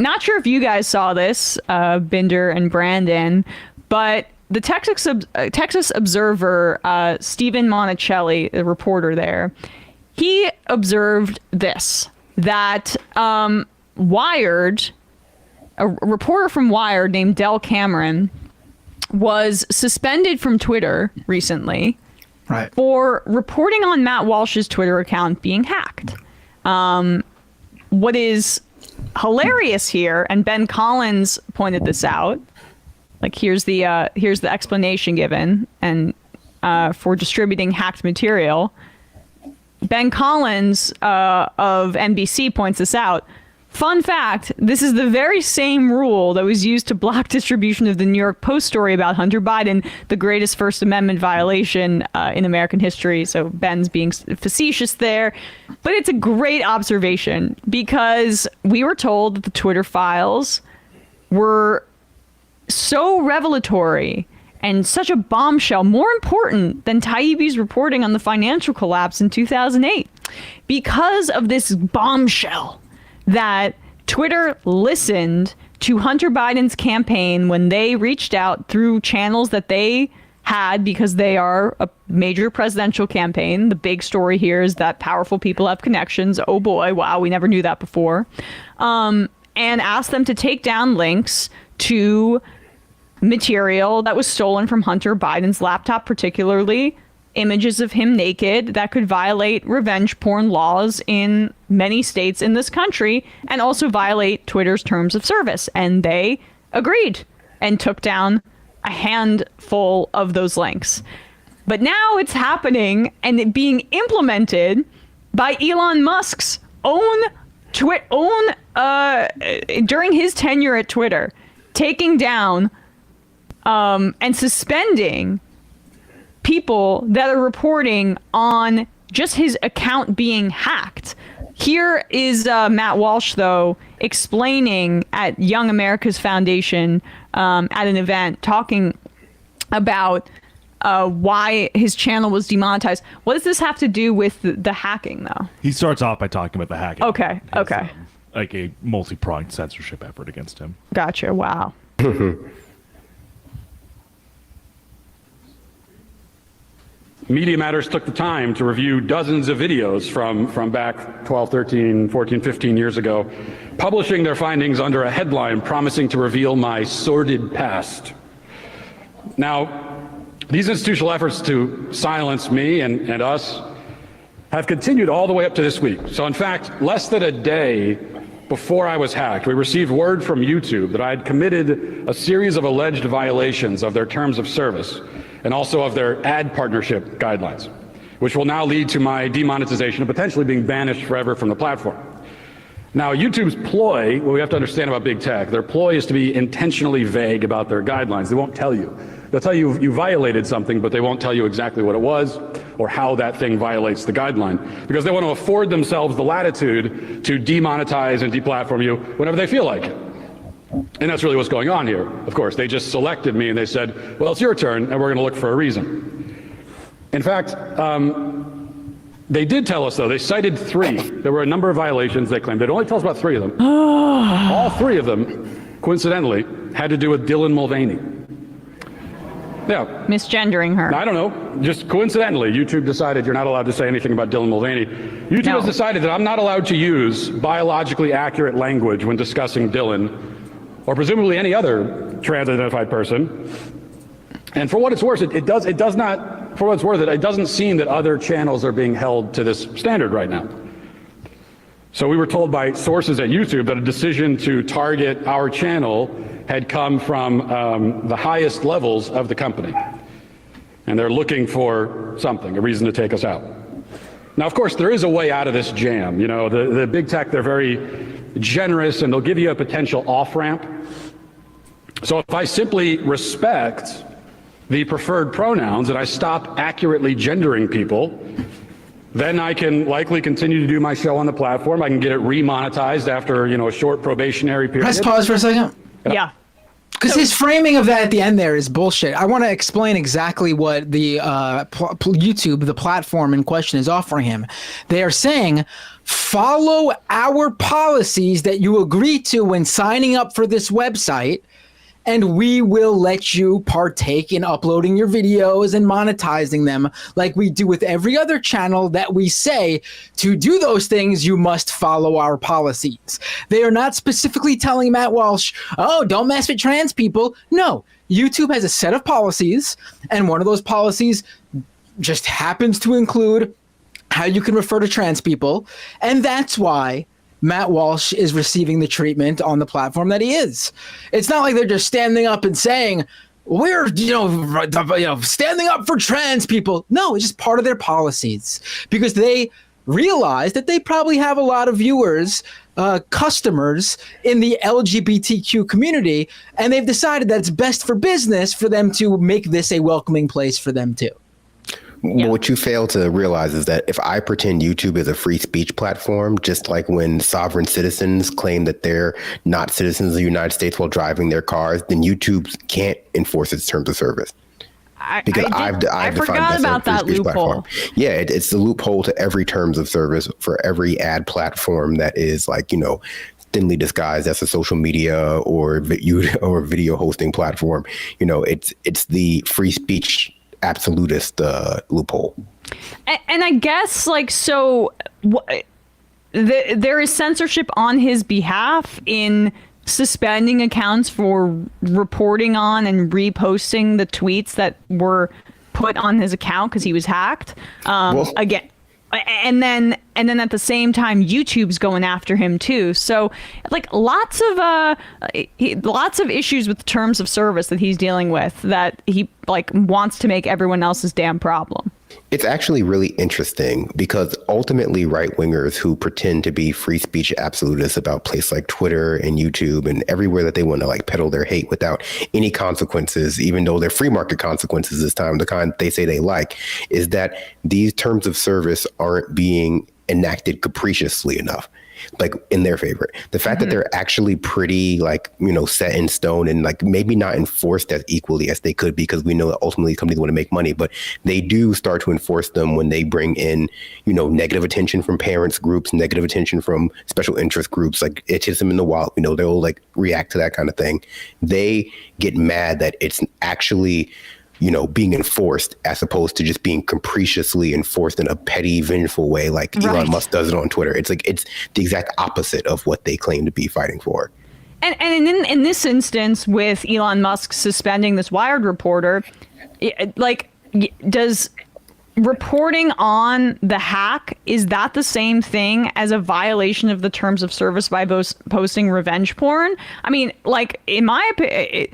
not sure if you guys saw this, Binder and Brandon, but the Texas Observer, Stephen Monticelli, the reporter there, he observed this, that Wired, a reporter from Wired named Del Cameron, was suspended from Twitter recently for reporting on Matt Walsh's Twitter account being hacked. What is hilarious here, and Ben Collins pointed this out, like here's the explanation given, and for distributing hacked material. Ben Collins of NBC points this out. Fun fact, this is the very same rule that was used to block distribution of the New York Post story about Hunter Biden, the greatest First Amendment violation in American history. So Ben's being facetious there. But it's a great observation, because we were told that the Twitter files were so revelatory and such a bombshell, more important than Taibbi's reporting on the financial collapse in 2008. Because of this bombshell, that Twitter listened to Hunter Biden's campaign when they reached out through channels that they had, because they are a major presidential campaign. The big story here is that powerful people have connections. Oh boy, wow, we never knew that before. And asked them to take down links to material that was stolen from Hunter Biden's laptop, particularly images of him naked that could violate revenge porn laws in many states in this country, and also violate Twitter's terms of service. And they agreed and took down a handful of those links. But now it's happening and it being implemented by Elon Musk's own during his tenure at Twitter, taking down and suspending people that are reporting on just his account being hacked. Here is Matt Walsh, though, explaining at Young America's Foundation at an event, talking about why his channel was demonetized. What does this have to do with the hacking, though? He starts off by talking about the hacking. Okay, okay. Like a multi-pronged censorship effort against him. Gotcha, wow. Media Matters took the time to review dozens of videos from back 12, 13, 14, 15 years ago, publishing their findings under a headline promising to reveal my sordid past. Now, these institutional efforts to silence me and us have continued all the way up to this week. So in fact, less than a day before I was hacked, we received word from YouTube that I had committed a series of alleged violations of their terms of service and also of their ad partnership guidelines, which will now lead to my demonetization and potentially being banished forever from the platform. Now, YouTube's ploy, what we have to understand about big tech, their ploy is to be intentionally vague about their guidelines. They won't tell you. They'll tell you you violated something, but they won't tell you exactly what it was or how that thing violates the guideline, because they want to afford themselves the latitude to demonetize and deplatform you whenever they feel like it. And that's really what's going on here. Of course, they just selected me and they said, well, it's your turn, and we're going to look for a reason. In fact, they did tell us, though, they cited 3. There were a number of violations they claimed. They'd only tell us about 3 of them. All 3 of them, coincidentally, had to do with Dylan Mulvaney. Yeah. Misgendering her. I don't know. Just coincidentally, YouTube decided you're not allowed to say anything about Dylan Mulvaney. YouTube has decided that I'm not allowed to use biologically accurate language when discussing Dylan, or presumably any other trans-identified person. And for what it's worth, it does not, for what it's worth, it doesn't seem that other channels are being held to this standard right now. So we were told by sources at YouTube that a decision to target our channel had come from the highest levels of the company. And they're looking for something, a reason to take us out. Now, of course, there is a way out of this jam. You know, the big tech, they're very generous, and they'll give you a potential off-ramp. So if I simply respect the preferred pronouns and I stop accurately gendering people, then I can likely continue to do my show on the platform. I can get it remonetized after, a short probationary period. Press pause for a second. Yeah. Because his framing of that at the end there is bullshit. I want to explain exactly what the YouTube, the platform in question, is offering him. They are saying, follow our policies that you agree to when signing up for this website, and we will let you partake in uploading your videos and monetizing them like we do with every other channel that we say. To do those things, you must follow our policies. They are not specifically telling Matt Walsh, oh, don't mess with trans people. No, YouTube has a set of policies, and one of those policies just happens to include how you can refer to trans people, and that's why Matt Walsh is receiving the treatment on the platform that he is. It's not like they're just standing up and saying, we're, standing up for trans people. No, it's just part of their policies, because they realize that they probably have a lot of viewers, customers in the LGBTQ community, and they've decided that it's best for business for them to make this a welcoming place for them too. Yeah. What you fail to realize is that if I pretend YouTube is a free speech platform, just like when sovereign citizens claim that they're not citizens of the United States while driving their cars, then YouTube can't enforce its terms of service. Because I forgot about that loophole. Yeah, it's the loophole to every terms of service for every ad platform that is thinly disguised as a social media or video hosting platform. It's the free speech absolutist loophole. And I guess there is censorship on his behalf in suspending accounts for reporting on and reposting the tweets that were put on his account because he was hacked. Again, and then at the same time, YouTube's going after him too. So lots of issues with terms of service that he's dealing with that he wants to make everyone else's damn problem. It's actually really interesting because ultimately right-wingers who pretend to be free speech absolutists about places like Twitter and YouTube and everywhere that they want to peddle their hate without any consequences, even though they're free market consequences this time, the kind they say they like, is that these terms of service aren't being enacted capriciously enough, in their favor. The fact that they're actually pretty set in stone and maybe not enforced as equally as they could, because we know that ultimately companies want to make money, but they do start to enforce them when they bring in, negative attention from parents groups, negative attention from special interest groups. It hits them in the wallet. They'll react to that kind of thing. They get mad that it's actually being enforced as opposed to just being capriciously enforced in a petty, vengeful way Elon Musk does it on Twitter. It's the exact opposite of what they claim to be fighting for. And in this instance, with Elon Musk suspending this Wired reporter, does reporting on the hack, is that the same thing as a violation of the terms of service by posting revenge porn? I mean, in my opinion,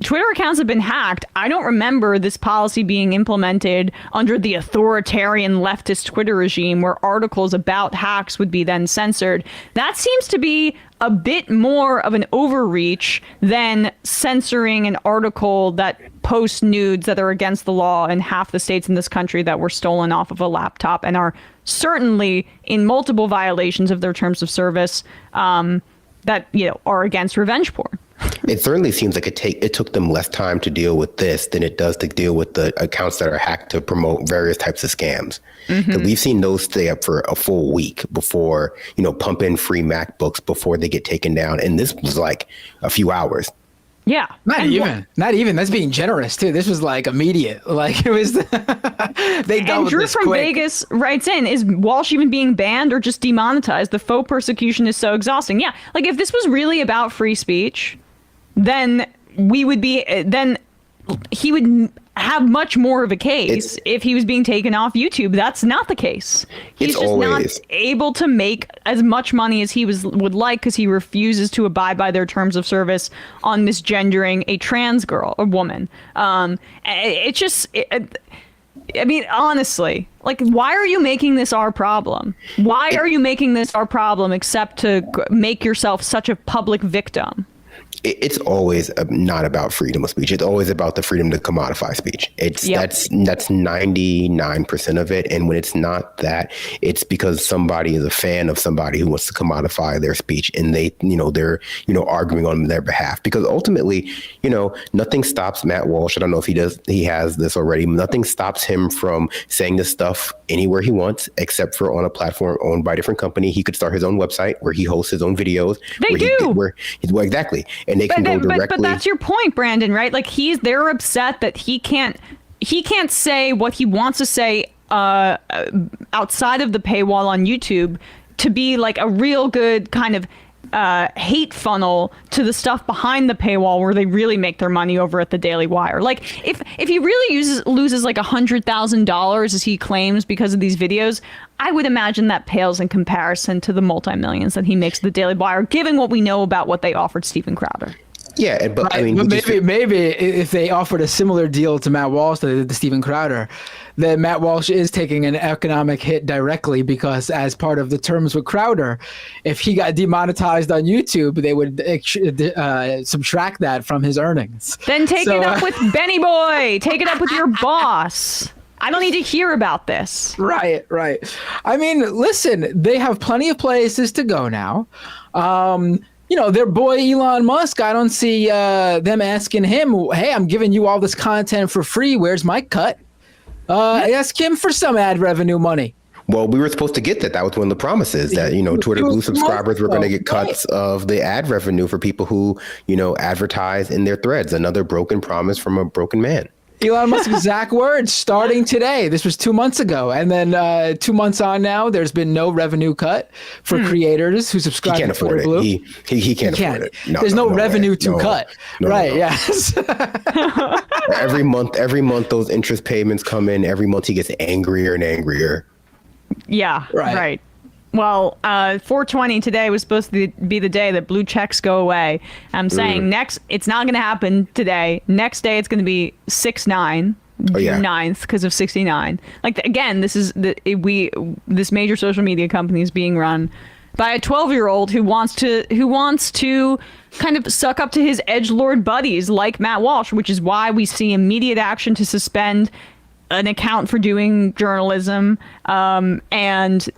Twitter accounts have been hacked. I don't remember this policy being implemented under the authoritarian leftist Twitter regime where articles about hacks would be then censored. That seems to be a bit more of an overreach than censoring an article that posts nudes that are against the law in half the states in this country that were stolen off of a laptop and are certainly in multiple violations of their terms of service that are against revenge porn. It certainly seems like it took them less time to deal with this than it does to deal with the accounts that are hacked to promote various types of scams. Because we've seen those stay up for a full week before, pump in free MacBooks before they get taken down. And this was a few hours. Yeah. Not even. That's being generous too. This was immediate. It was, they dealt with Drew this from quick. Vegas writes in, is Walsh even being banned or just demonetized? The faux persecution is so exhausting. Yeah. If this was really about free speech, then he would have much more of a case if he was being taken off YouTube. That's not the case. He's just not able to make as much money as he would like because he refuses to abide by their terms of service on misgendering a trans girl or woman. I mean, honestly, why are you making this our problem? Why are you making this our problem except to make yourself such a public victim? It's always not about freedom of speech. It's always about the freedom to commodify speech. That's 99% of it. And when it's not that, it's because somebody is a fan of somebody who wants to commodify their speech, and they're arguing on their behalf. Because ultimately, nothing stops Matt Walsh. I don't know if he has this already. Nothing stops him from saying this stuff anywhere he wants, except for on a platform owned by a different company. He could start his own website where he hosts his own videos. Well, exactly. And they can go directly. But that's your point, Brandon, right? Like they're upset that he can't say what he wants to say outside of the paywall on YouTube to be like a real good kind of hate funnel to the stuff behind the paywall where they really make their money over at the Daily Wire. Like if he really loses like $100,000 as he claims because of these videos, I would imagine that pales in comparison to the multi-millions that he makes at the Daily Wire, given what we know about what they offered Steven Crowder. Yeah, but right. I mean, but maybe if they offered a similar deal to Matt Walsh that they did to Steven Crowder, then Matt Walsh is taking an economic hit directly, because as part of the terms with Crowder, if he got demonetized on YouTube, they would subtract that from his earnings. Then take it up with Benny Boy. Take it up with your boss. I don't need to hear about this. Right. I mean, listen, they have plenty of places to go now. Their boy Elon Musk, I don't see them asking him, hey, I'm giving you all this content for free. Where's my cut? Ask him for some ad revenue money. Well, we were supposed to get that. That was one of the promises that, Twitter Blue subscribers were going to get cuts of the ad revenue for people who, advertise in their threads. Another broken promise from a broken man. Elon Musk's exact words, starting today. This was 2 months ago. And then 2 months on now, there's been no revenue cut for creators who subscribe to Twitter Blue. He can't afford it. There's no revenue to cut. Right, yes. Every month, those interest payments come in. Every month he gets angrier and angrier. Yeah, right. Well, 420 today was supposed to be the day that blue checks go away. I'm saying it's not going to happen today. Next day, it's going to be 6/9, June 9th, because of 69. Like, again, this is this major social media company is being run by a 12-year-old who wants to kind of suck up to his edgelord buddies like Matt Walsh, which is why we see immediate action to suspend an account for doing journalism, and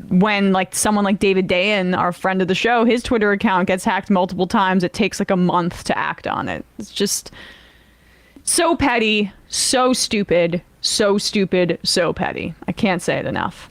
when like someone like David Dayen, our friend of the show, his Twitter account gets hacked multiple times, it takes like a month to act on it. It's just so petty, so stupid, so petty. I can't say it enough.